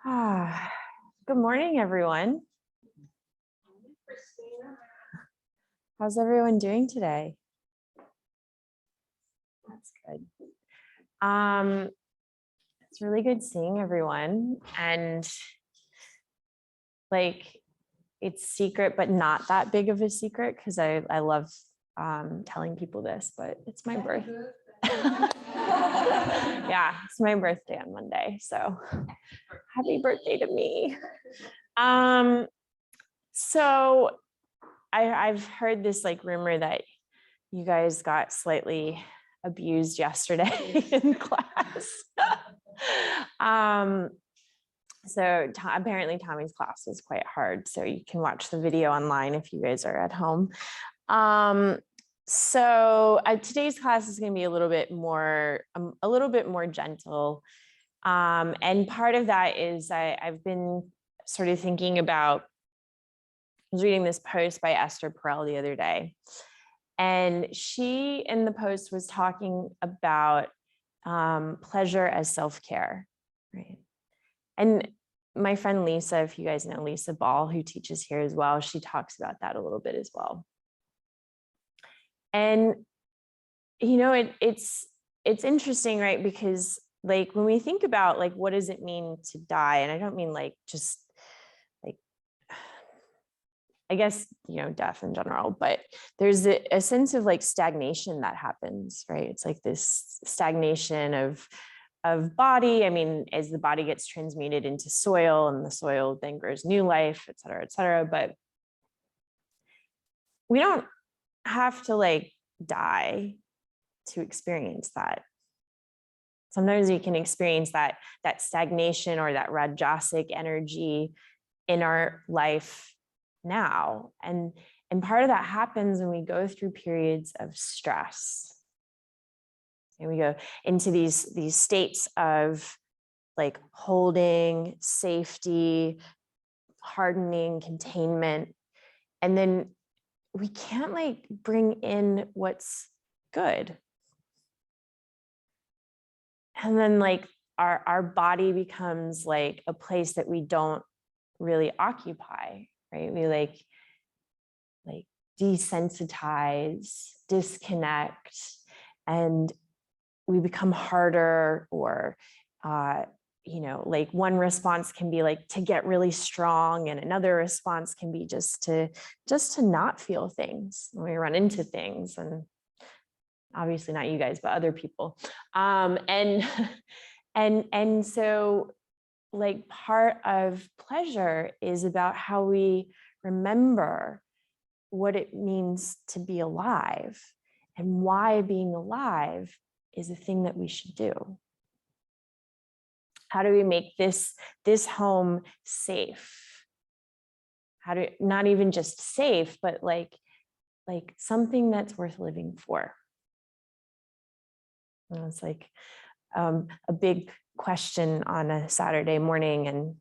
Good morning, everyone. How's everyone doing today? That's good. It's really good seeing everyone, and like it's secret, but not that big of a secret because I love telling people this, but it's my birthday. Yeah, it's my birthday on Monday, so happy birthday to me. So I've heard this like rumor that you guys got slightly abused yesterday in class. So apparently Tommy's class was quite hard. So you can watch the video online if you guys are at home. So today's class is going to be a little bit more gentle. And part of that is I've been sort of thinking about, I was reading this post by Esther Perel the other day, and she in the post was talking about pleasure as self-care, right? And my friend Lisa, if you guys know Lisa Ball, who teaches here as well, she talks about that a little bit as well. And you know, it's interesting, right? Because like when we think about like what does it mean to die, and I don't mean like just like, I guess, you know, death in general, but there's a sense of like stagnation that happens, right? It's like this stagnation of body. I mean, as the body gets transmuted into soil and the soil then grows new life, et cetera, et cetera. But we don't have to like die to experience that. Sometimes we can experience that stagnation or that rajasic energy in our life now. And part of that happens when we go through periods of stress. And we go into these states of like holding, safety, hardening, containment. And then we can't like bring in what's good. And then like our body becomes like a place that we don't really occupy, right? We like desensitize, disconnect, and we become harder, or you know, like one response can be like to get really strong, and another response can be just to not feel things when we run into things. And obviously not you guys, but other people. And so like part of pleasure is about how we remember what it means to be alive and why being alive is a thing that we should do. How do we make this home safe? How do, not even just safe, but like something that's worth living for? And it's like a big question on a Saturday morning, and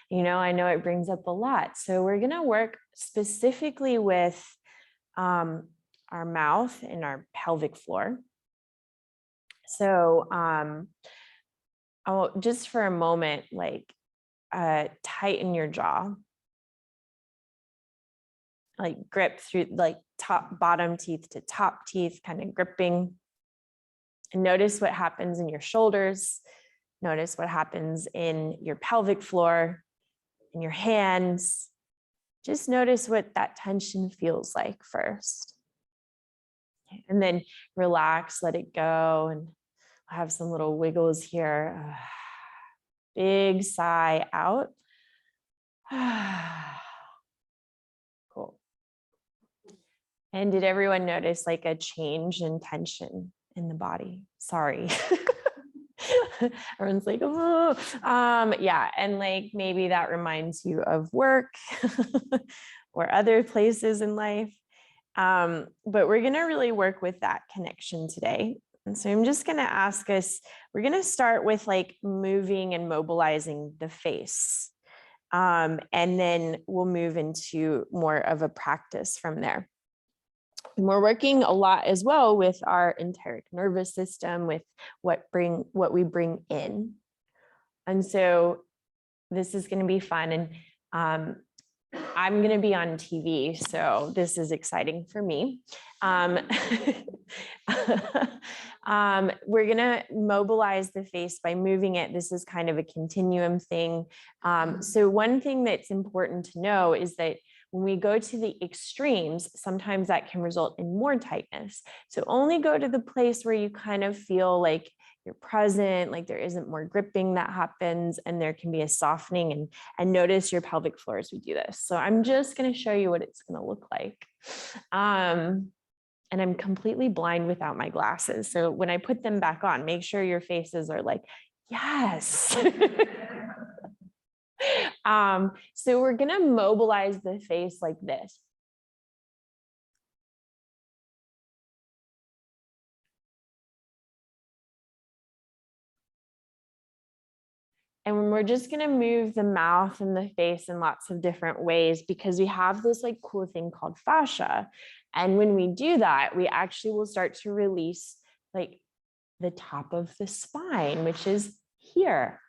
you know, I know it brings up a lot. So we're going to work specifically with our mouth and our pelvic floor. So I'll just for a moment, like tighten your jaw, like grip through like bottom teeth to top teeth, kind of gripping. And notice what happens in your shoulders. Notice what happens in your pelvic floor, in your hands. Just notice what that tension feels like first. And then relax, let it go. And I'll have some little wiggles here. Big sigh out. Cool. And did everyone notice like a change in tension in the body? Sorry. Everyone's like, oh, yeah. And like, maybe that reminds you of work or other places in life. But we're going to really work with that connection today. And so I'm just going to ask us, we're going to start with like moving and mobilizing the face. And then we'll move into more of a practice from there. And we're working a lot as well with our enteric nervous system, with what we bring in. And so this is going to be fun. And I'm going to be on TV, so this is exciting for me. We're going to mobilize the face by moving it. This is kind of a continuum thing. So one thing that's important to know is that when we go to the extremes, sometimes that can result in more tightness. So only go to the place where you kind of feel like you're present, like there isn't more gripping that happens, and there can be a softening, and notice your pelvic floor as we do this. So I'm just going to show you what it's going to look like. And I'm completely blind without my glasses. So when I put them back on, make sure your faces are like, yes. So we're going to mobilize the face like this. And we're just going to move the mouth and the face in lots of different ways because we have this like cool thing called fascia. And when we do that, we actually will start to release like the top of the spine, which is here.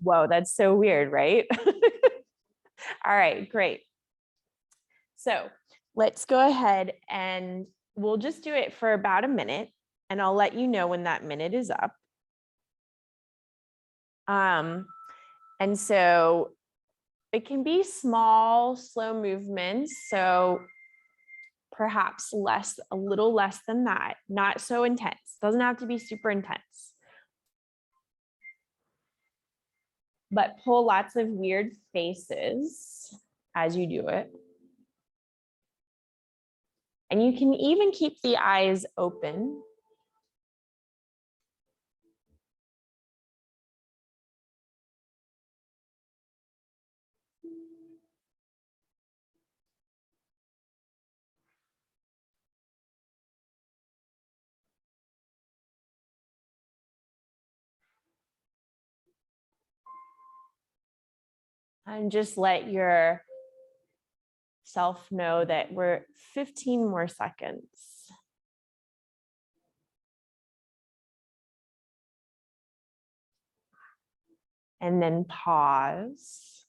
Whoa, that's so weird, right? All right, great. So let's go ahead and we'll just do it for about a minute, and I'll let you know when that minute is up. And so it can be small, slow movements. So perhaps a little less than that, not so intense. Doesn't have to be super intense. But pull lots of weird faces as you do it. And you can even keep the eyes open. And just let yourself know that we're 15 more seconds. And then pause.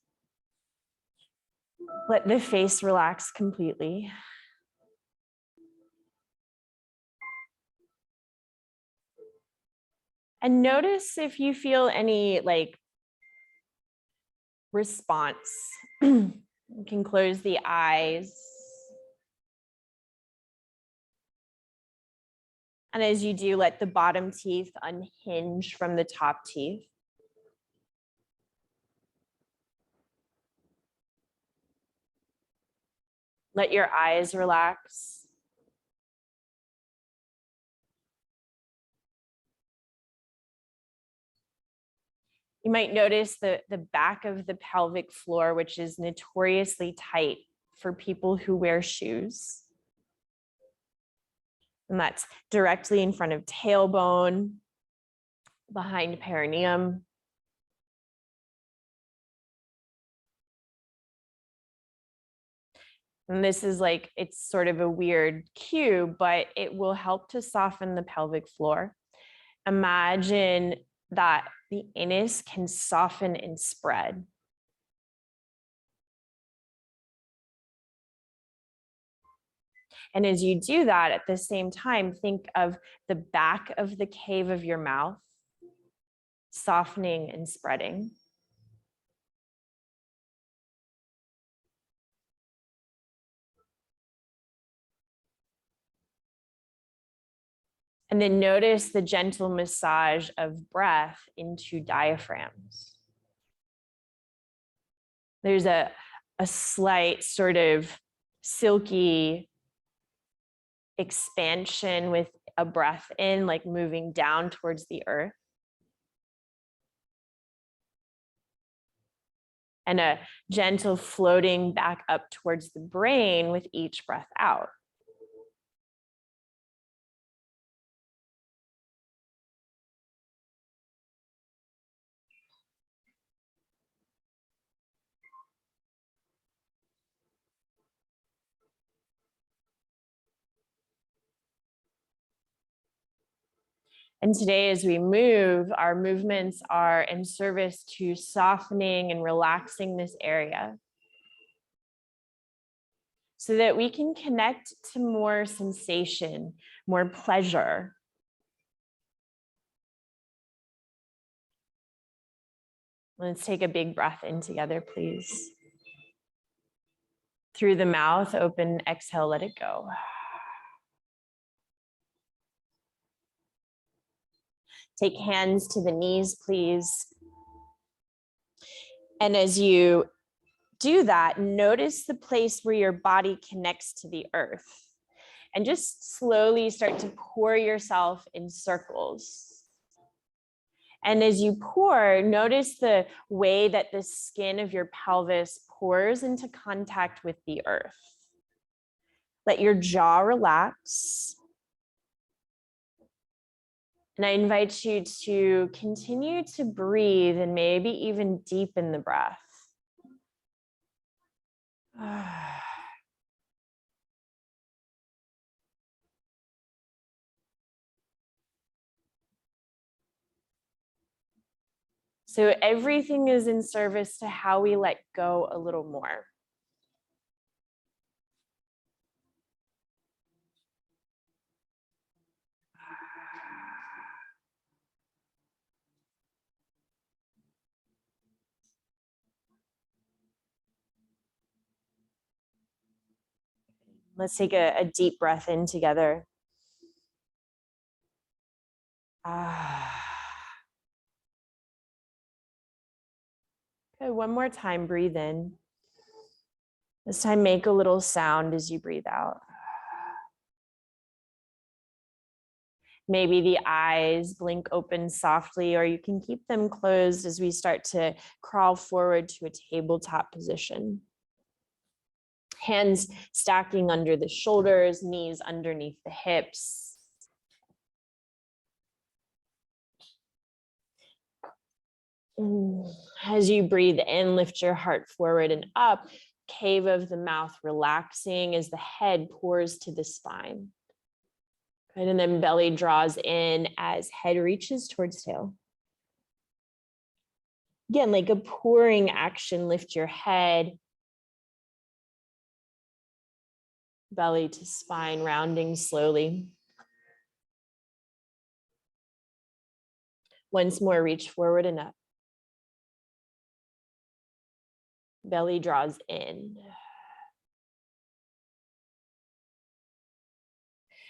Let the face relax completely. And notice if you feel any like response. You can close the eyes. And as you do, let the bottom teeth unhinge from the top teeth. Let your eyes relax. You might notice the back of the pelvic floor, which is notoriously tight for people who wear shoes. And that's directly in front of tailbone, behind perineum. And this is like, it's sort of a weird cue, but it will help to soften the pelvic floor. Imagine that the anus can soften and spread. And as you do that, at the same time, think of the back of the cave of your mouth softening and spreading. And then notice the gentle massage of breath into diaphragms. There's a slight sort of silky expansion with a breath in, like moving down towards the earth. And a gentle floating back up towards the brain with each breath out. And today, as we move, our movements are in service to softening and relaxing this area so that we can connect to more sensation, more pleasure. Let's take a big breath in together, please. Through the mouth, open, exhale, let it go. Take hands to the knees, please. And as you do that, notice the place where your body connects to the earth. And just slowly start to pour yourself in circles. And as you pour, notice the way that the skin of your pelvis pours into contact with the earth. Let your jaw relax. And I invite you to continue to breathe and maybe even deepen the breath. So everything is in service to how we let go a little more. Let's take a deep breath in together. Okay, one more time, breathe in. This time, make a little sound as you breathe out. Maybe the eyes blink open softly, or you can keep them closed as we start to crawl forward to a tabletop position. Hands stacking under the shoulders, knees underneath the hips. As you breathe in, lift your heart forward and up. Cave of the mouth relaxing as the head pours to the spine. Good, and then belly draws in as head reaches towards tail. Again, like a pouring action, lift your head. Belly to spine, rounding slowly. Once more, reach forward and up. Belly draws in.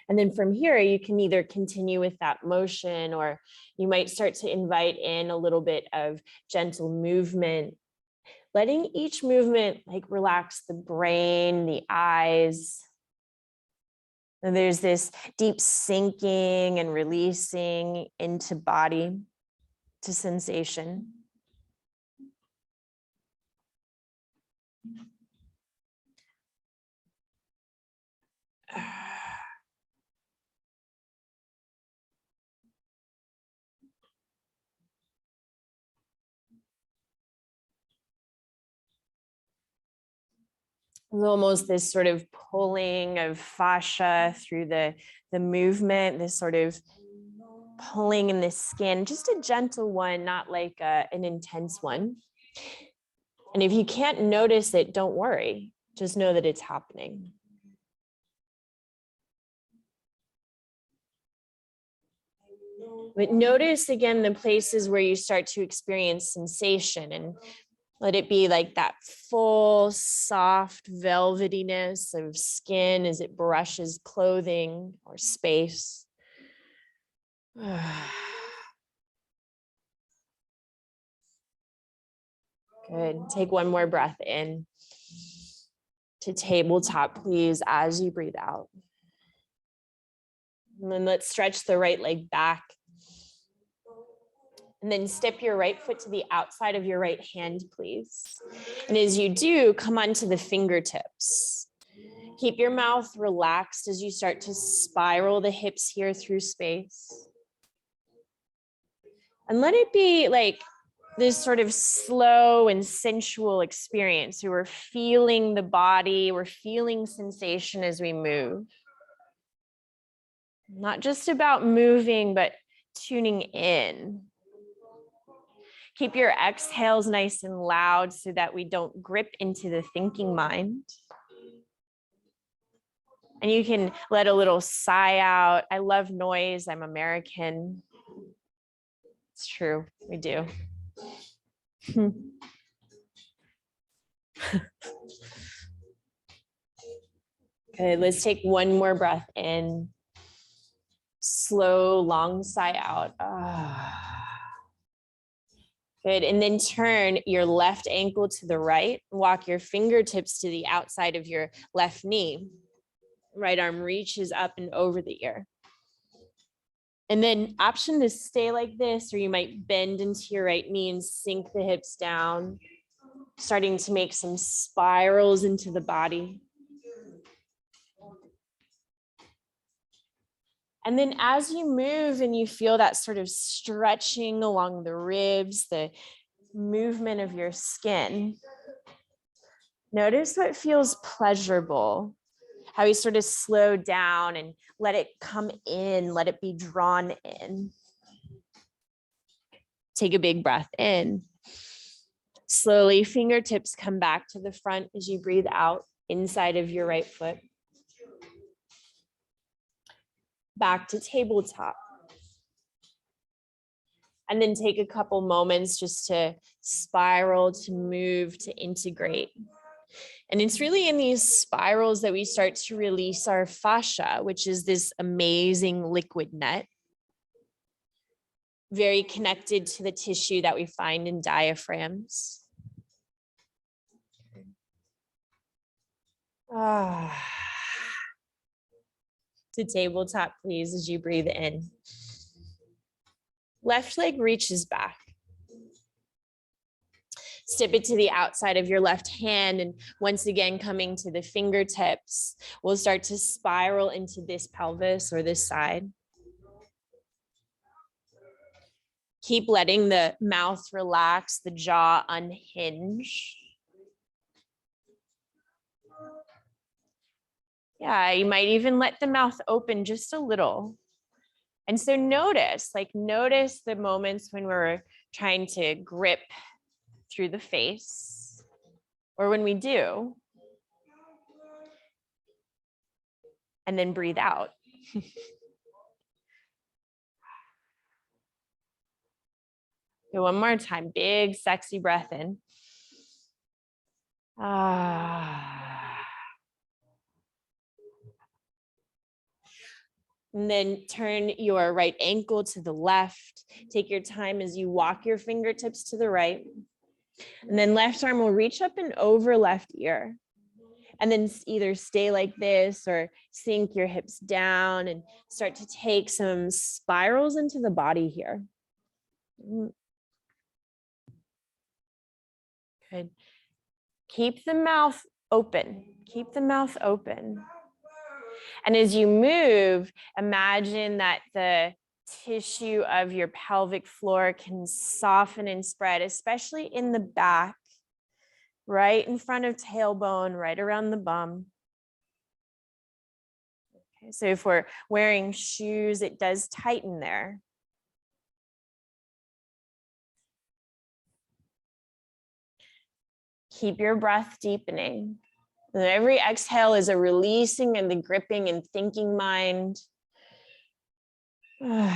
And then from here, you can either continue with that motion, or you might start to invite in a little bit of gentle movement, letting each movement like relax the brain, the eyes. And there's this deep sinking and releasing into body, to sensation. Almost this sort of pulling of fascia through the movement, this sort of pulling in the skin, just a gentle one, not like an intense one. And if you can't notice it, don't worry. Just know that it's happening. But notice again the places where you start to experience sensation, and let it be like that full, soft velvetyness of skin as it brushes clothing or space. Good. Take one more breath in to tabletop, please, as you breathe out. And then let's stretch the right leg back. And then step your right foot to the outside of your right hand, please. And as you do, come onto the fingertips. Keep your mouth relaxed as you start to spiral the hips here through space. And let it be like this sort of slow and sensual experience. So we're feeling the body, we're feeling sensation as we move. Not just about moving, but tuning in. Keep your exhales nice and loud so that we don't grip into the thinking mind. And you can let a little sigh out. I love noise. I'm American. It's true. We do. Good. Let's take one more breath in. Slow, long sigh out. Good. And then turn your left ankle to the right. Walk your fingertips to the outside of your left knee. Right arm reaches up and over the ear. And then option to stay like this, or you might bend into your right knee and sink the hips down, starting to make some spirals into the body. And then as you move and you feel that sort of stretching along the ribs, the movement of your skin, notice what feels pleasurable, how you sort of slow down and let it come in, let it be drawn in. Take a big breath in. Slowly, fingertips come back to the front as you breathe out inside of your right foot. Back to tabletop. And then take a couple moments just to spiral, to move, to integrate. And it's really in these spirals that we start to release our fascia, which is this amazing liquid net, very connected to the tissue that we find in diaphragms. To tabletop, please, as you breathe in. Left leg reaches back. Step it to the outside of your left hand, and once again, coming to the fingertips, we'll start to spiral into this pelvis or this side. Keep letting the mouth relax, the jaw unhinge. Yeah, you might even let the mouth open just a little. And so notice the moments when we're trying to grip through the face, or when we do, and then breathe out. Okay, one more time, big, sexy breath in. And then turn your right ankle to the left. Take your time as you walk your fingertips to the right. And then left arm will reach up and over left ear. And then either stay like this or sink your hips down and start to take some spirals into the body here. Good. Keep the mouth open. Keep the mouth open. And as you move, imagine that the tissue of your pelvic floor can soften and spread, especially in the back, right in front of tailbone, right around the bum. Okay, so if we're wearing shoes, it does tighten there. Keep your breath deepening. And every exhale is a releasing and the gripping and thinking mind. Good.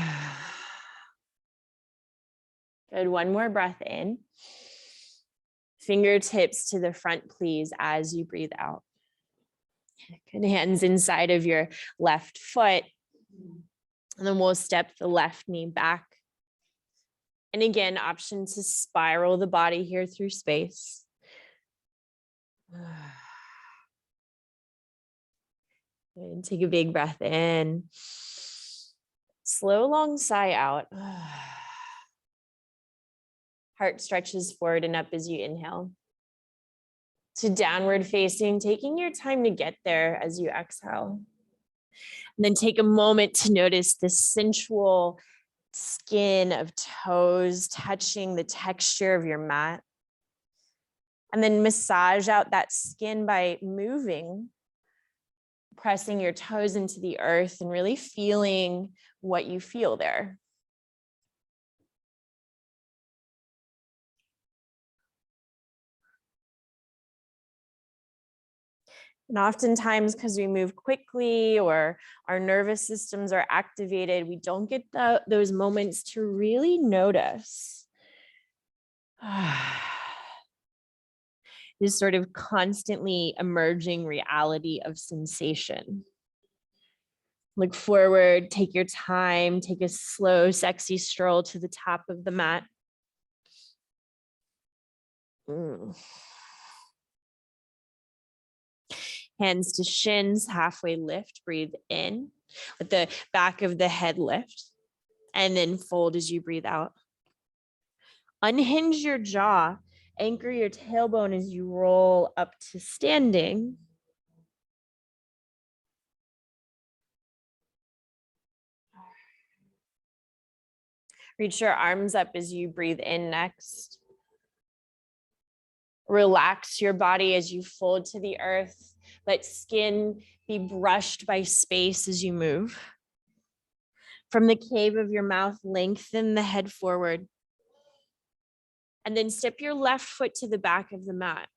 One more breath in. Fingertips to the front, please, as you breathe out. Good. Hands inside of your left foot. And then we'll step the left knee back. And again, option to spiral the body here through space. And take a big breath in. Slow, long sigh out. Heart stretches forward and up as you inhale. To downward facing, taking your time to get there as you exhale. And then take a moment to notice the sensual skin of toes touching the texture of your mat. And then massage out that skin by moving, pressing your toes into the earth and really feeling what you feel there. And oftentimes, because we move quickly or our nervous systems are activated, we don't get those moments to really notice this sort of constantly emerging reality of sensation. Look forward, take your time, take a slow, sexy stroll to the top of the mat. Hands to shins, halfway lift, breathe in. Let the back of the head lift and then fold as you breathe out. Unhinge your jaw, anchor your tailbone as you roll up to standing. Reach your arms up as you breathe in next. Relax your body as you fold to the earth. Let skin be brushed by space as you move. From the cave of your mouth, lengthen the head forward. And then step your left foot to the back of the mat.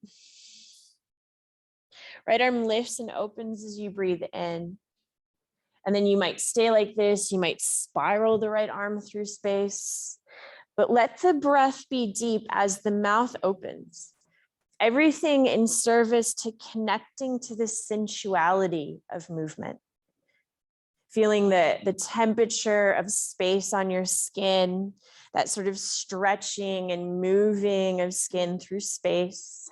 Right arm lifts and opens as you breathe in. And then you might stay like this. You might spiral the right arm through space. But let the breath be deep as the mouth opens. Everything in service to connecting to the sensuality of movement. Feeling the temperature of space on your skin, that sort of stretching and moving of skin through space.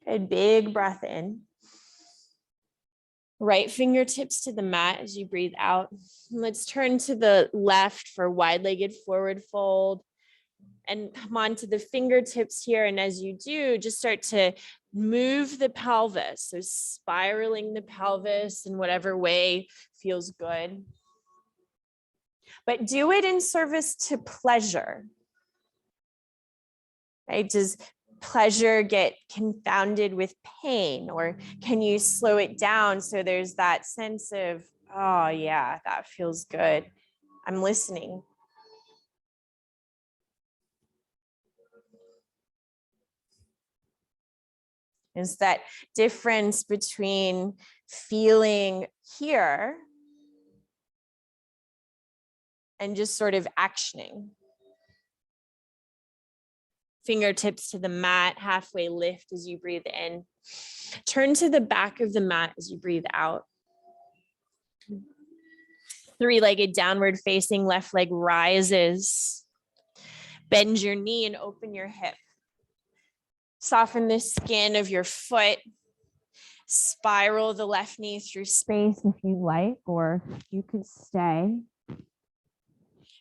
Good, big breath in. Right fingertips to the mat as you breathe out. Let's turn to the left for wide-legged forward fold. And come on to the fingertips here. And as you do, just start to move the pelvis. So spiraling the pelvis in whatever way feels good. But do it in service to pleasure. Right? Does pleasure get confounded with pain? Or can you slow it down so there's that sense of, oh yeah, that feels good. I'm listening. Is that difference between feeling here and just sort of actioning. Fingertips to the mat, halfway lift as you breathe in. Turn to the back of the mat as you breathe out. Three-legged downward facing, left leg rises. Bend your knee and open your hip. Soften the skin of your foot. Spiral the left knee through space if you like, or you could stay.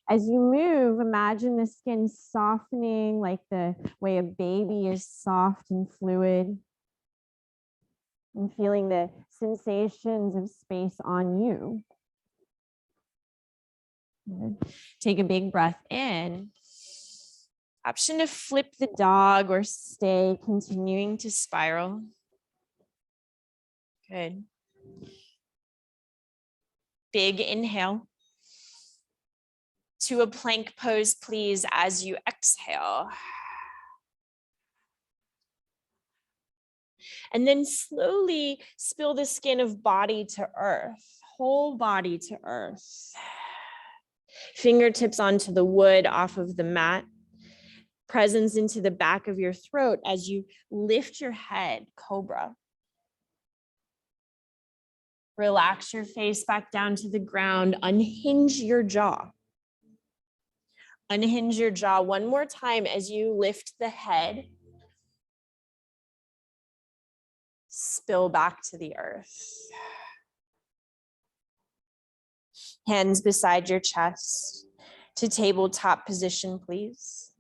As you move, imagine the skin softening like the way a baby is soft and fluid. And feeling the sensations of space on you. Good. Take a big breath in. Option to flip the dog or stay, continuing to spiral. Good. Big inhale. To a plank pose, please, as you exhale. And then slowly spill the skin of body to earth, whole body to earth. Fingertips onto the wood off of the mat. Presence into the back of your throat as you lift your head, cobra. Relax your face back down to the ground. Unhinge your jaw. Unhinge your jaw one more time as you lift the head. Spill back to the earth. Hands beside your chest to tabletop position, please.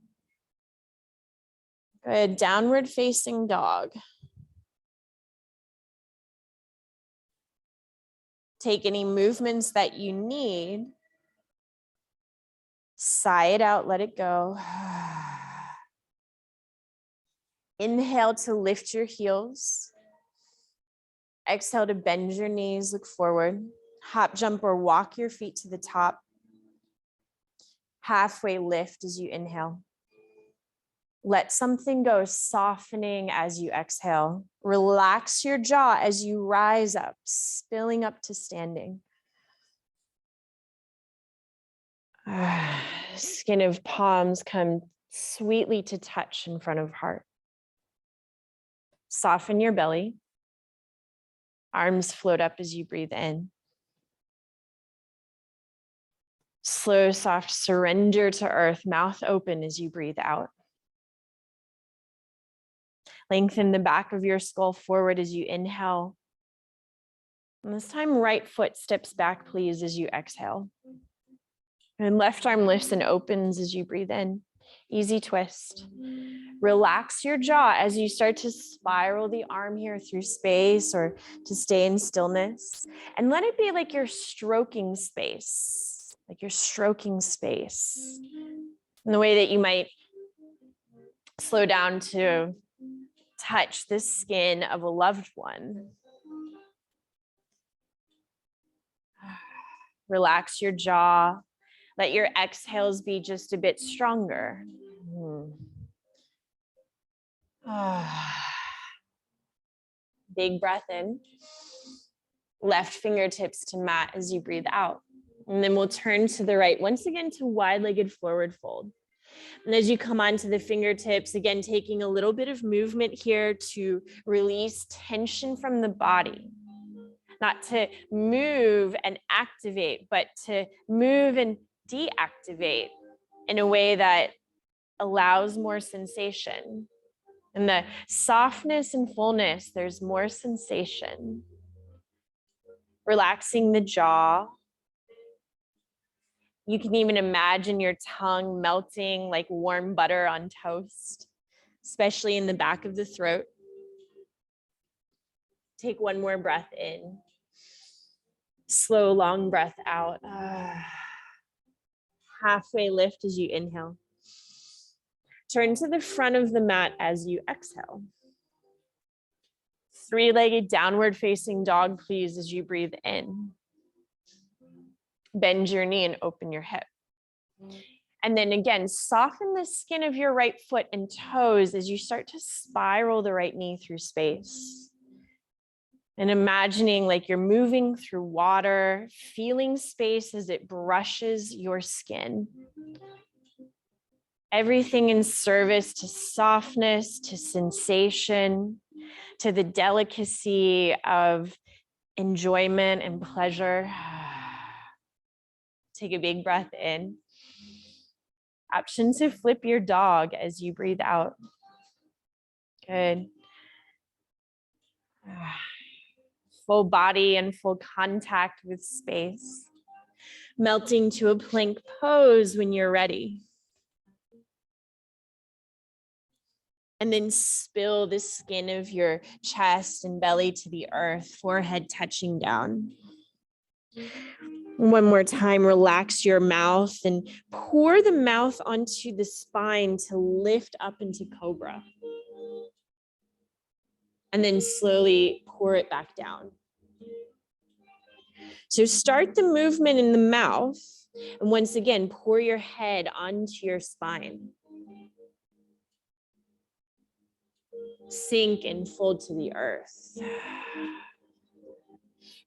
Good, downward facing dog. Take any movements that you need. Sigh it out, let it go. Inhale to lift your heels. Exhale to bend your knees, look forward. Hop, jump, or walk your feet to the top. Halfway lift as you inhale. Let something go, softening as you exhale. Relax your jaw as you rise up, spilling up to standing. Skin of palms come sweetly to touch in front of heart. Soften your belly. Arms float up as you breathe in. Slow, soft surrender to earth, mouth open as you breathe out. Lengthen the back of your skull forward as you inhale. And this time, right foot steps back, please, as you exhale. And left arm lifts and opens as you breathe in. Easy twist. Relax your jaw as you start to spiral the arm here through space or to stay in stillness. And let it be like you're stroking space, like you're stroking space. In the way that you might slow down to touch the skin of a loved one. Relax your jaw. Let your exhales be just a bit stronger. Big breath in. Left fingertips to mat as you breathe out. And then we'll turn to the right, once again to wide-legged forward fold. And as you come onto the fingertips, again, taking a little bit of movement here to release tension from the body. Not to move and activate, but to move and deactivate in a way that allows more sensation. In the softness and fullness, there's more sensation. Relaxing the jaw. You can even imagine your tongue melting like warm butter on toast, especially in the back of the throat. Take one more breath in. Slow, long breath out. Halfway lift as you inhale. Turn to the front of the mat as you exhale. Three-legged downward facing dog, please, as you breathe in. Bend your knee and open your hip. And then again, soften the skin of your right foot and toes as you start to spiral the right knee through space. And imagining like you're moving through water, feeling space as it brushes your skin. Everything in service to softness, to sensation, to the delicacy of enjoyment and pleasure. Take a big breath in. Option to flip your dog as you breathe out. Good. Full body and full contact with space. Melting to a plank pose when you're ready. And then spill the skin of your chest and belly to the earth, forehead touching down. One more time, relax your mouth and pour the mouth onto the spine to lift up into cobra. And then slowly pour it back down. So start the movement in the mouth. And once again, pour your head onto your spine. Sink and fold to the earth.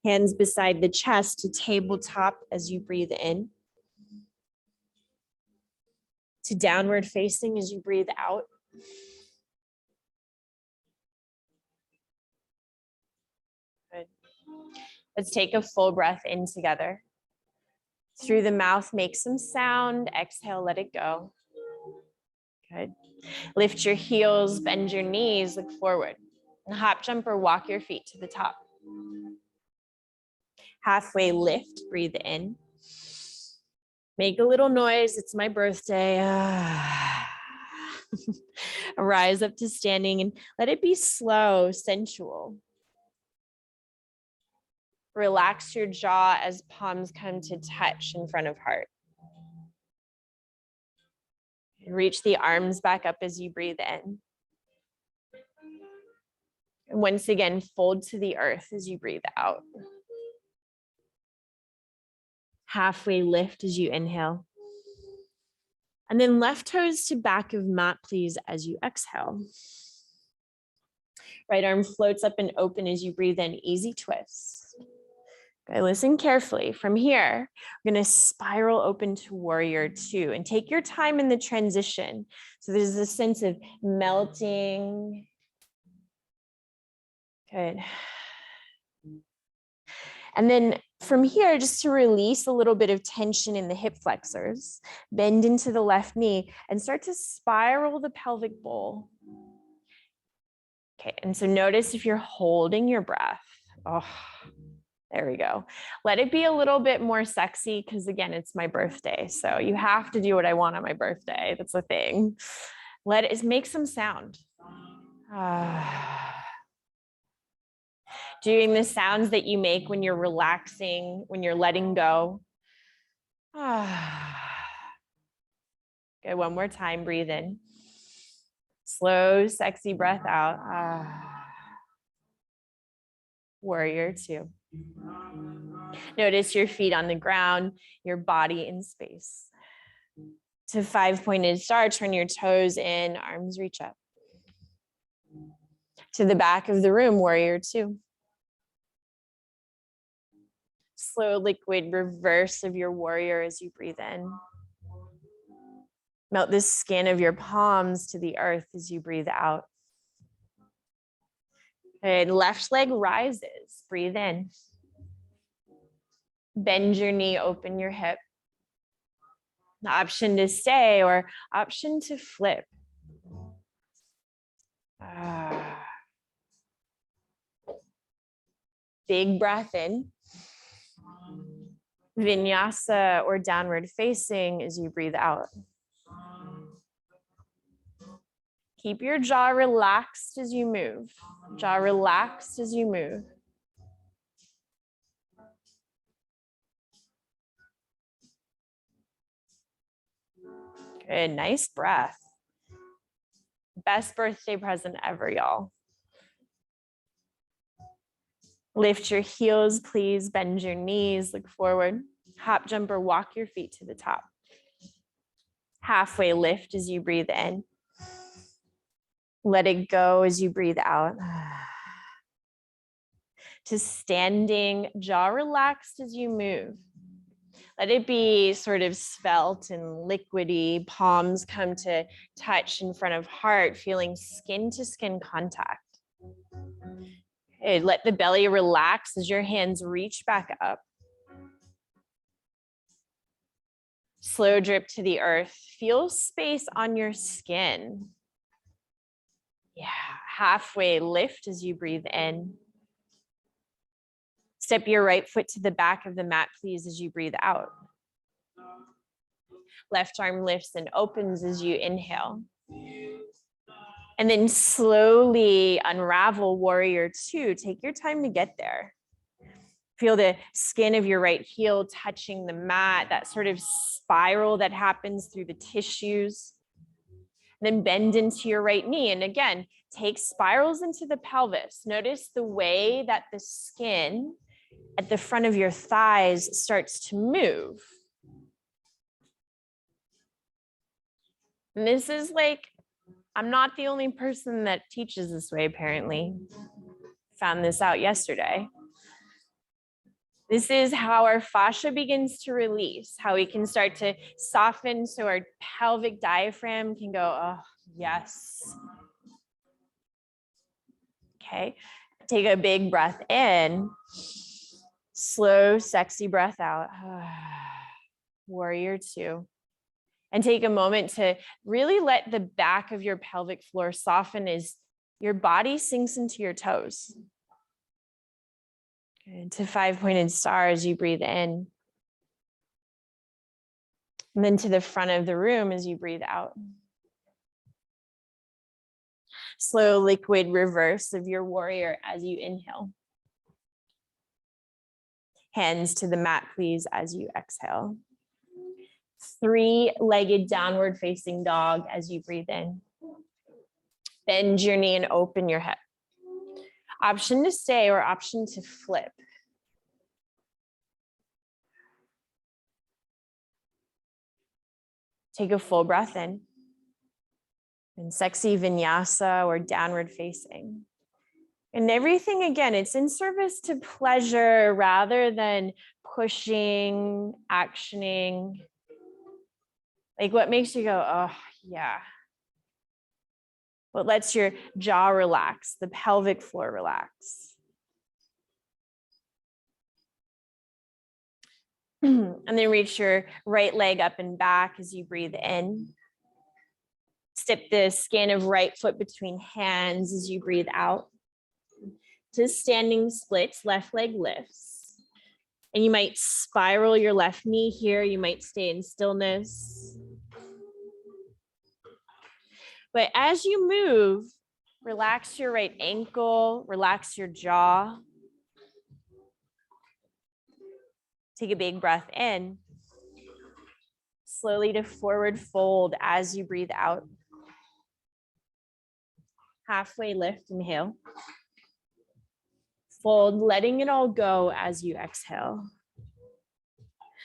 Hands beside the chest to tabletop as you breathe in. To downward facing as you breathe out. Good. Let's take a full breath in together. Through the mouth, make some sound. Exhale, let it go. Good. Lift your heels, bend your knees, look forward. And hop, jump, or walk your feet to the top. Halfway lift, breathe in. Make a little noise, it's my birthday. Rise up to standing and let it be slow, sensual. Relax your jaw as palms come to touch in front of heart. Reach the arms back up as you breathe in. And once again, fold to the earth as you breathe out. Halfway lift as you inhale. And then left toes to back of mat, please, as you exhale. Right arm floats up and open as you breathe in, easy twist. Okay, listen carefully. From here, we're going to spiral open to warrior two and take your time in the transition. So there's this sense of melting. Good. And then from here, just to release a little bit of tension in the hip flexors, bend into the left knee and start to spiral the pelvic bowl. Okay, and so notice if you're holding your breath. Oh, there we go. Let it be a little bit more sexy because again, it's my birthday. So you have to do what I want on my birthday. That's the thing. Let it make some sound. Doing the sounds that you make when you're relaxing, when you're letting go. Okay, one more time, breathe in. Slow, sexy breath out. Warrior two. Notice your feet on the ground, your body in space. To 5-pointed star, turn your toes in, arms reach up. To the back of the room, warrior two. Slow liquid reverse of your warrior as you breathe in. Melt the skin of your palms to the earth as you breathe out. And left leg rises, breathe in. Bend your knee, open your hip. The option to stay or option to flip. Big breath in. Vinyasa or downward facing as you breathe out. Keep your jaw relaxed as you move. Jaw relaxed as you move. Good, nice breath. Best birthday present ever, y'all. Lift your heels, please. Bend your knees, look forward. Hop, jump, or walk your feet to the top. Halfway lift as you breathe in. Let it go as you breathe out. To standing, jaw relaxed as you move. Let it be sort of svelte and liquidy. Palms come to touch in front of heart, feeling skin to skin contact. Okay, let the belly relax as your hands reach back up. Slow drip to the earth. Feel space on your skin. Yeah, halfway lift as you breathe in. Step your right foot to the back of the mat, please, as you breathe out. Left arm lifts and opens as you inhale. And then slowly unravel warrior two. Take your time to get there. Feel the skin of your right heel touching the mat, that sort of spiral that happens through the tissues. Then bend into your right knee. And again, take spirals into the pelvis. Notice the way that the skin at the front of your thighs starts to move. And this is like, I'm not the only person that teaches this way, apparently. Found this out yesterday. This is how our fascia begins to release, how we can start to soften so our pelvic diaphragm can go, oh, yes. Okay, take a big breath in. Slow, sexy breath out. Warrior two. And take a moment to really let the back of your pelvic floor soften as your body sinks into your toes. Good. To 5-pointed star as you breathe in. And then to the front of the room as you breathe out. Slow liquid reverse of your warrior as you inhale. Hands to the mat, please, as you exhale. 3-legged downward facing dog as you breathe in. Bend your knee and open your hip. Option to stay or option to flip. Take a full breath in. And sexy vinyasa or downward facing. And everything, again, it's in service to pleasure rather than pushing, actioning. Like what makes you go, oh, yeah. What lets your jaw relax, the pelvic floor relax. And then reach your right leg up and back as you breathe in. Step the skin of right foot between hands as you breathe out. To standing splits, left leg lifts. And you might spiral your left knee here. You might stay in stillness. But as you move, relax your right ankle, relax your jaw. Take a big breath in. Slowly to forward fold as you breathe out. Halfway lift, inhale. Fold, letting it all go as you exhale.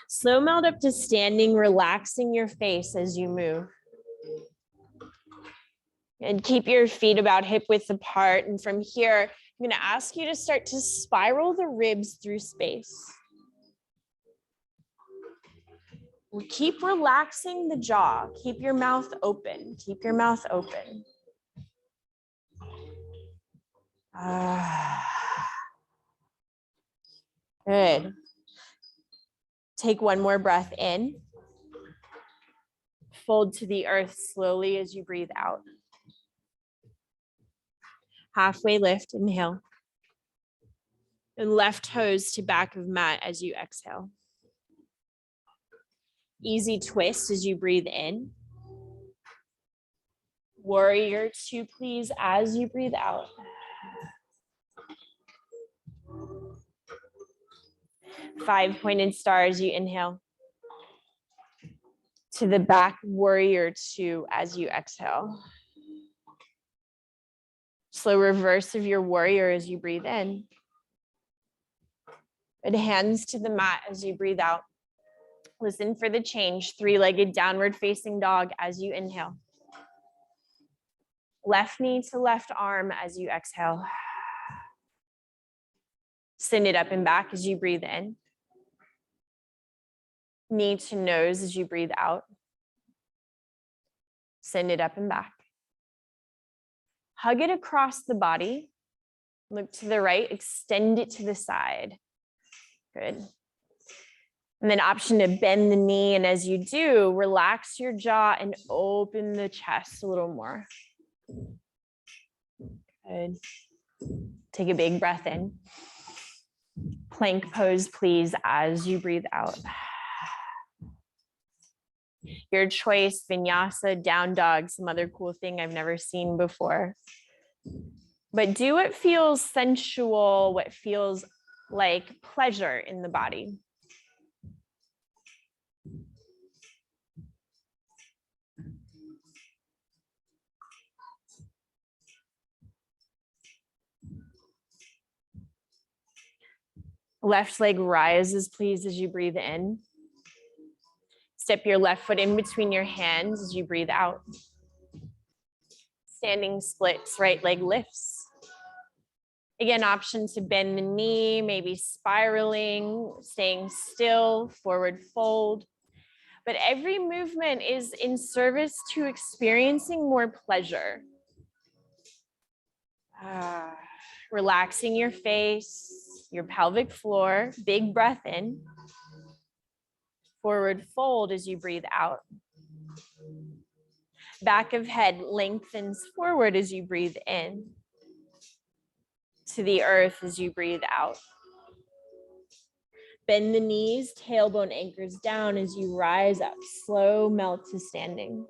Slow melt up to standing, relaxing your face as you move. And keep your feet about hip width apart. And from here, I'm going to ask you to start to spiral the ribs through space. Keep relaxing the jaw. Keep your mouth open. Keep your mouth open. Good. Take one more breath in. Fold to the earth slowly as you breathe out. Halfway lift, inhale. And left toes to back of mat as you exhale. Easy twist as you breathe in. Warrior two, please, as you breathe out. Five pointed stars, you inhale. To the back, warrior two, as you exhale. Slow reverse of your warrior as you breathe in. And hands to the mat as you breathe out. Listen for the change. Three-legged downward facing dog as you inhale. Left knee to left arm as you exhale. Send it up and back as you breathe in. Knee to nose as you breathe out. Send it up and back. Hug it across the body. Look to the right, extend it to the side. Good. And then option to bend the knee. And as you do, relax your jaw and open the chest a little more. Good. Take a big breath in. Plank pose, please, as you breathe out. Your choice, vinyasa, down dog, some other cool thing I've never seen before. But do what feels sensual, what feels like pleasure in the body. Left leg rises, please, as you breathe in. Step your left foot in between your hands as you breathe out. Standing splits, right leg lifts. Again, option to bend the knee, maybe spiraling, staying still, forward fold. But every movement is in service to experiencing more pleasure. Relaxing your face, your pelvic floor, big breath in. Forward fold as you breathe out. Back of head lengthens forward as you breathe in. To the earth as you breathe out. Bend the knees, tailbone anchors down as you rise up. Slow melt to standing.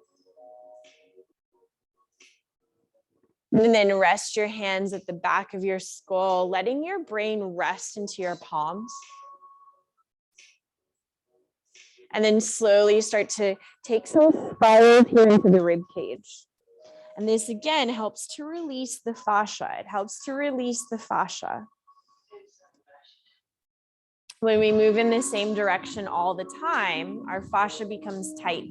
And then rest your hands at the back of your skull, letting your brain rest into your palms. And then slowly start to take some spirals here into the rib cage. And this again helps to release the fascia. It helps to release the fascia. When we move in the same direction all the time, our fascia becomes tight.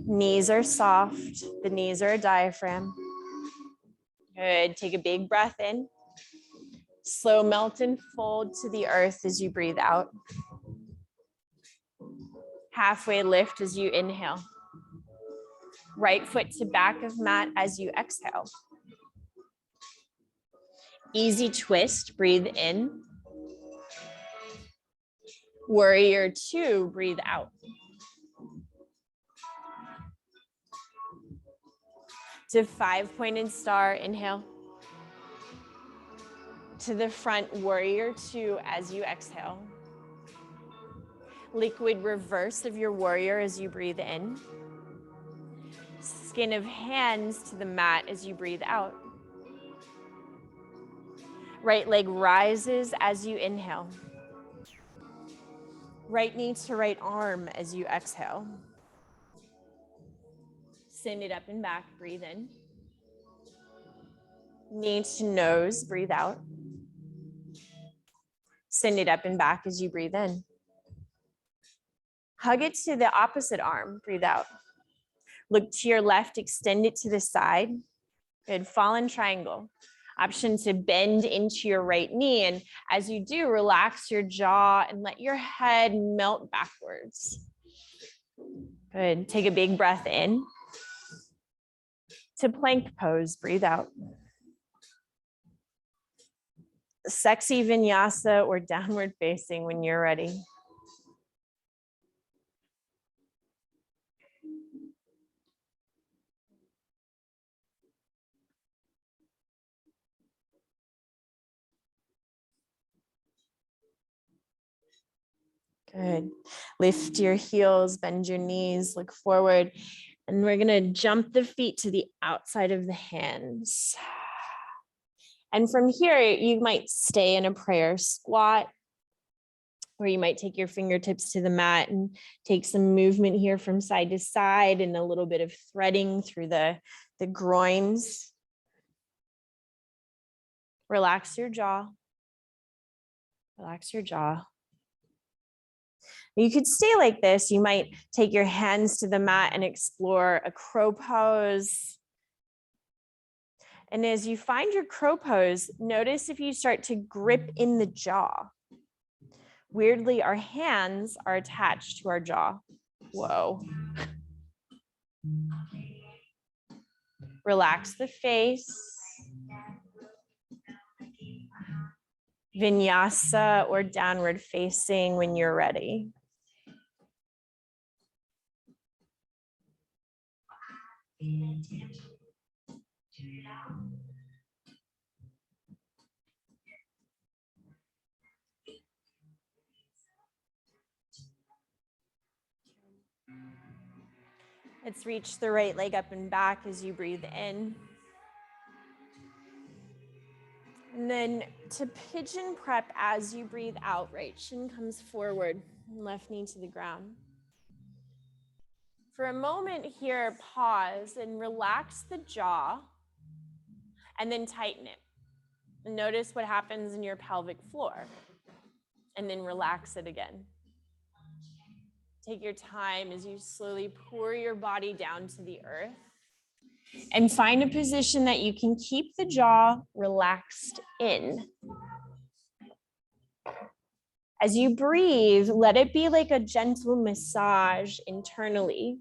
Knees are soft. The knees are a diaphragm. Good. Take a big breath in. Slow melt and fold to the earth as you breathe out. Halfway lift as you inhale. Right foot to back of mat as you exhale. Easy twist, breathe in. Warrior two, breathe out. To 5-pointed star, inhale. To the front, warrior two as you exhale. Liquid reverse of your warrior as you breathe in. Skin of hands to the mat as you breathe out. Right leg rises as you inhale. Right knee to right arm as you exhale. Send it up and back, breathe in. Knee to nose, breathe out. Send it up and back as you breathe in. Hug it to the opposite arm, breathe out. Look to your left, extend it to the side. Good, fallen triangle. Option to bend into your right knee. And as you do, relax your jaw and let your head melt backwards. Good, take a big breath in. To plank pose, breathe out. Sexy vinyasa or downward facing when you're ready. Good. Lift your heels, bend your knees, look forward. And we're gonna jump the feet to the outside of the hands. And from here, you might stay in a prayer squat, or you might take your fingertips to the mat and take some movement here from side to side and a little bit of threading through the groins. Relax your jaw. Relax your jaw. You could stay like this. You might take your hands to the mat and explore a crow pose. And as you find your crow pose, notice if you start to grip in the jaw. Weirdly, our hands are attached to our jaw. Whoa. Relax the face. Vinyasa or downward facing when you're ready. Let's reach the right leg up and back as you breathe in. And then to pigeon prep as you breathe out, right shin comes forward, left knee to the ground. For a moment here, pause and relax the jaw and then tighten it. And notice what happens in your pelvic floor and then relax it again. Take your time as you slowly pour your body down to the earth and find a position that you can keep the jaw relaxed in. As you breathe, let it be like a gentle massage internally.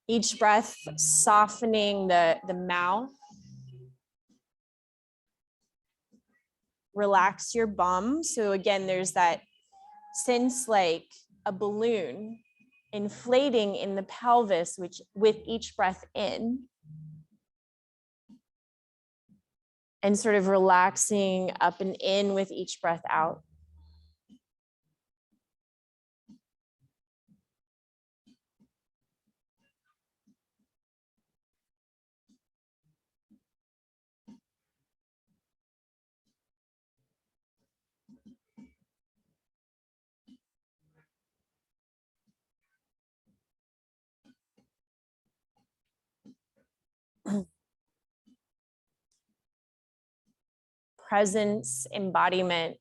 Each breath softening the mouth. Relax your bum. So again, there's that sense like a balloon inflating in the pelvis, which with each breath in. And sort of relaxing up and in with each breath out. Presence, embodiment,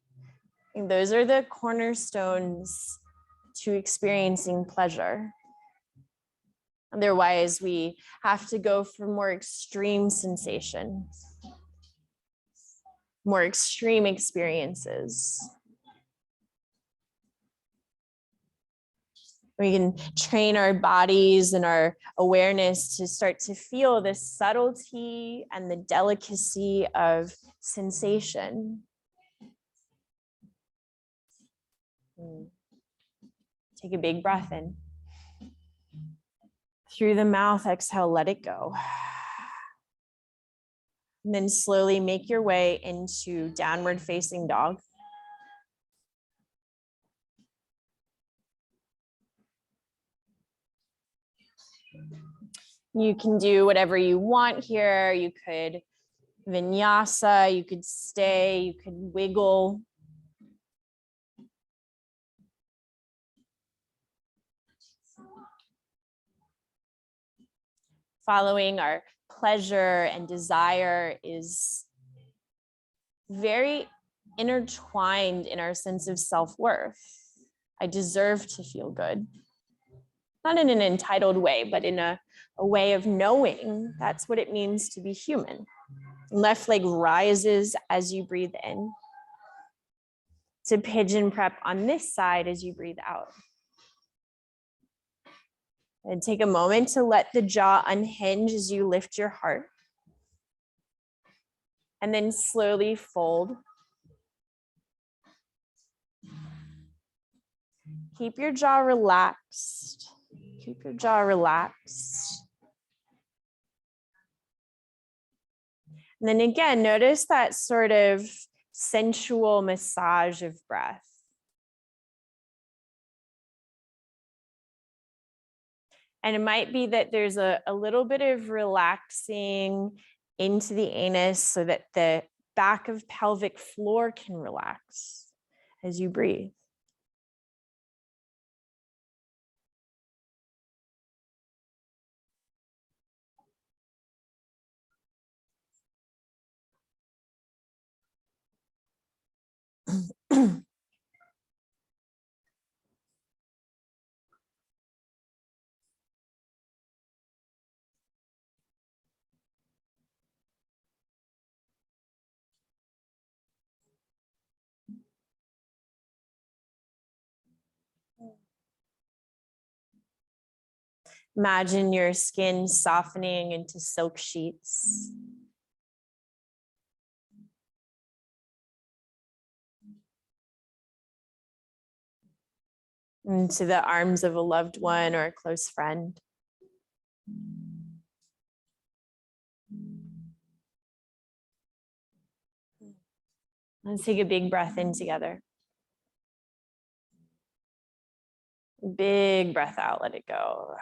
And those are the cornerstones to experiencing pleasure. Otherwise, we have to go for more extreme sensations, more extreme experiences. We can train our bodies and our awareness to start to feel the subtlety and the delicacy of sensation. Take a big breath in. Through the mouth, exhale, let it go. And then slowly make your way into downward facing dog. You can do whatever you want here. You could vinyasa, you could stay, you could wiggle. Following our pleasure and desire is very intertwined in our sense of self-worth. I deserve to feel good. Not in an entitled way, but in a way of knowing that's what it means to be human. Left leg rises as you breathe in. To pigeon prep on this side as you breathe out. And take a moment to let the jaw unhinge as you lift your heart. And then slowly fold. Keep your jaw relaxed. Keep your jaw relaxed. And then again, notice that sort of sensual massage of breath. And it might be that there's a little bit of relaxing into the anus so that the back of pelvic floor can relax as you breathe. Imagine your skin softening into silk sheets. Into the arms of a loved one or a close friend. Let's take a big breath in together. Big breath out, let it go.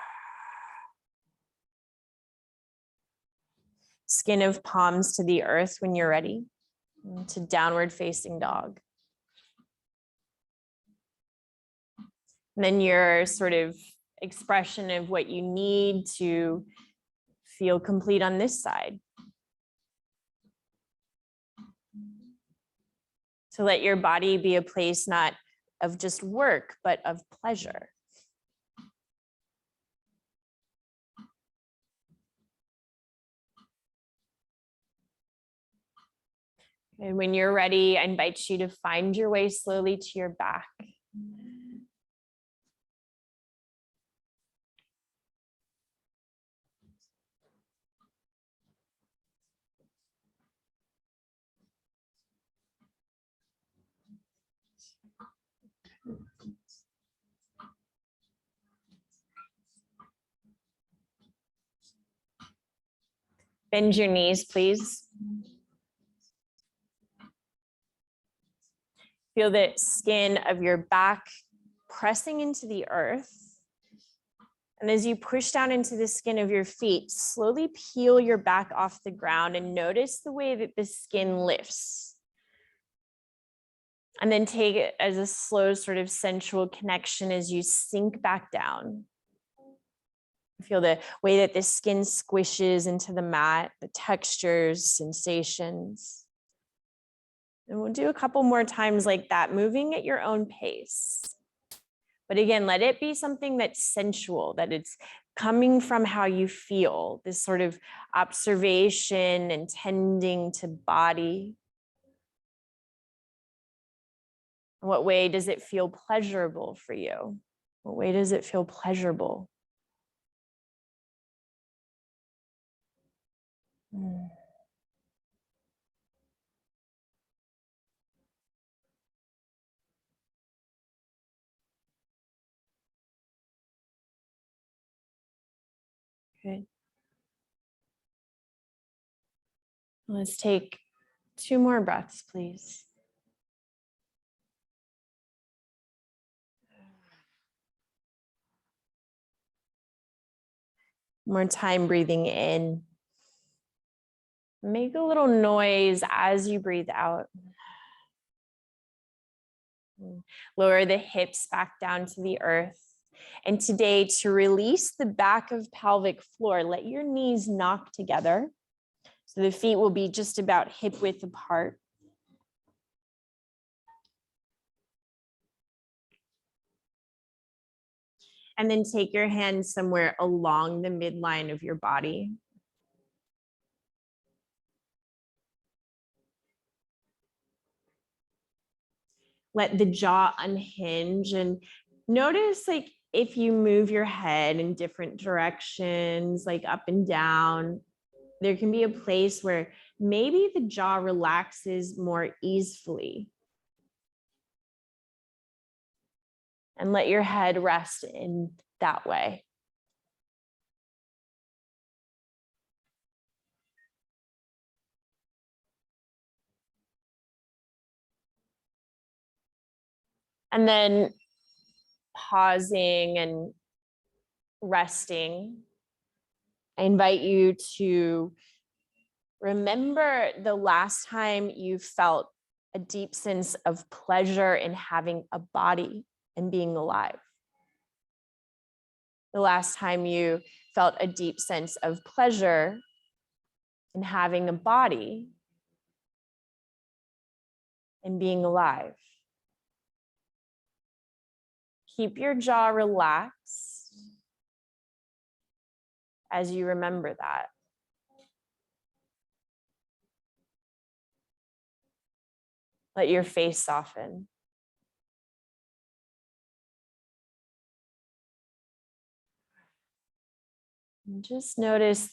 Skin of palms to the earth when you're ready. To downward facing dog. And then your sort of expression of what you need to feel complete on this side. To let your body be a place not of just work, but of pleasure. And when you're ready, I invite you to find your way slowly to your back. Bend your knees, please. Feel the skin of your back pressing into the earth. And as you push down into the skin of your feet, slowly peel your back off the ground and notice the way that the skin lifts. And then take it as a slow sort of sensual connection as you sink back down. Feel the way that the skin squishes into the mat, the textures, sensations. And we'll do a couple more times like that, moving at your own pace. But again, let it be something that's sensual, that it's coming from how you feel, this sort of observation and tending to body. In what way does it feel pleasurable for you? What way does it feel pleasurable? Good. Let's take 2 more breaths, please. More time breathing in. Make a little noise as you breathe out. Lower the hips back down to the earth. And today, to release the back of pelvic floor, let your knees knock together. So the feet will be just about hip width apart. And then take your hands somewhere along the midline of your body. Let the jaw unhinge and notice like if you move your head in different directions, like up and down, there can be a place where maybe the jaw relaxes more easily. And let your head rest in that way. And then pausing and resting, I invite you to remember the last time you felt a deep sense of pleasure in having a body and being alive. The last time you felt a deep sense of pleasure in having a body and being alive. Keep your jaw relaxed as you remember that. Let your face soften. And just notice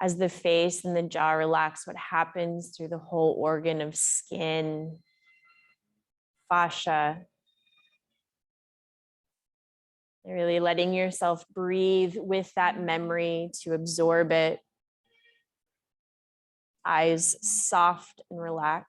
as the face and the jaw relax, what happens through the whole organ of skin, fascia. And really letting yourself breathe with that memory to absorb it. Eyes soft and relaxed.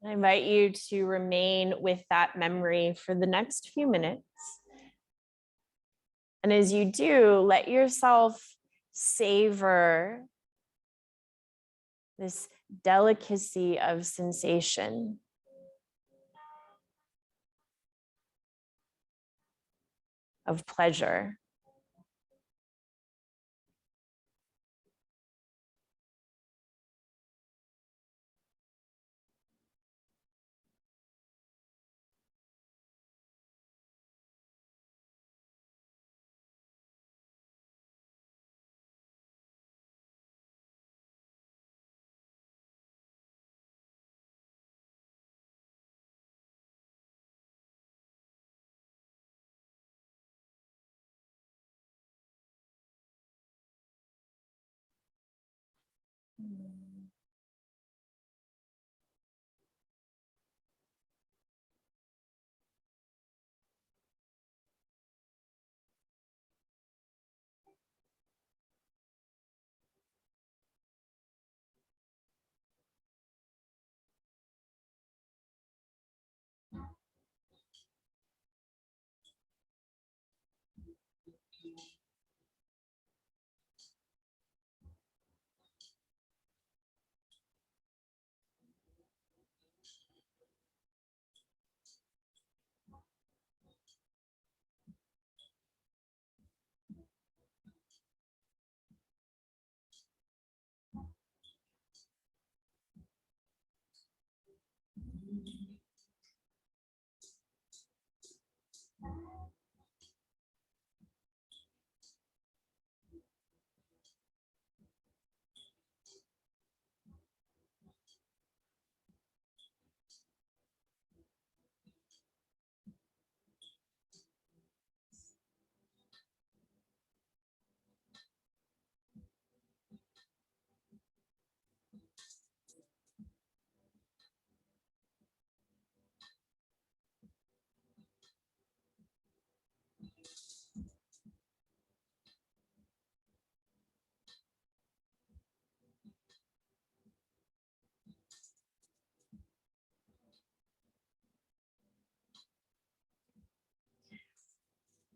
I invite you to remain with that memory for the next few minutes. And as you do, let yourself savor this delicacy of sensation. Of pleasure.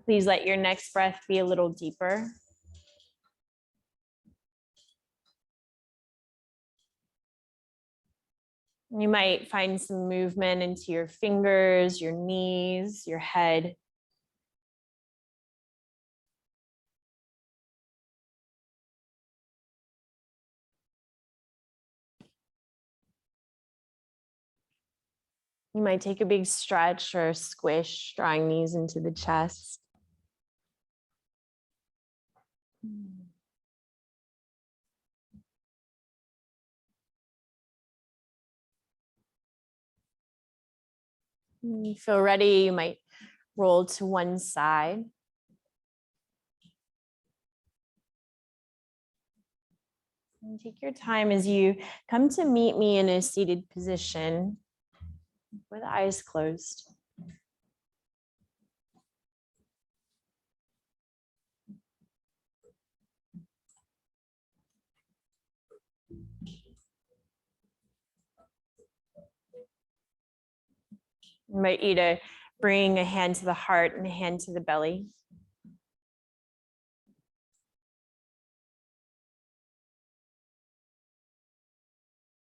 Please let your next breath be a little deeper. You might find some movement into your fingers, your knees, your head. You might take a big stretch or a squish, drawing knees into the chest. When you feel ready, you might roll to one side. And take your time as you come to meet me in a seated position with eyes closed. I invite you to bring a hand to the heart and a hand to the belly.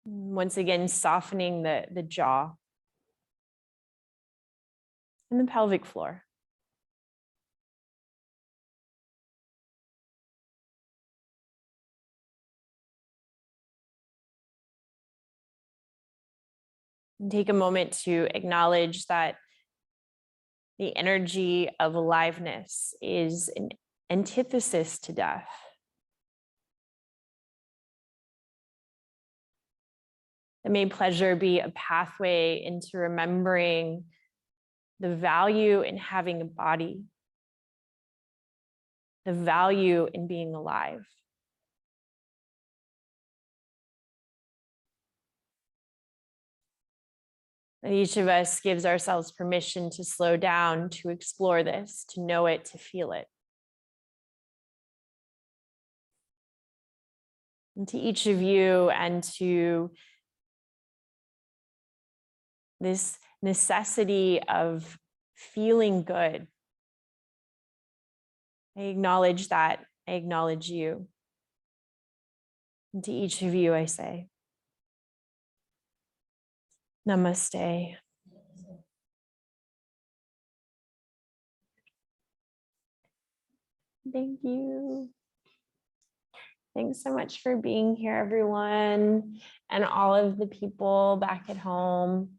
Once again, softening the jaw and the pelvic floor. And take a moment to acknowledge that the energy of aliveness is an antithesis to death. And may pleasure be a pathway into remembering the value in having a body, the value in being alive. And each of us gives ourselves permission to slow down, to explore this, to know it, to feel it. And to each of you and to this necessity of feeling good. I acknowledge that. I acknowledge you. And to each of you, I say, Namaste. Thank you. Thanks so much for being here, everyone, and all of the people back at home.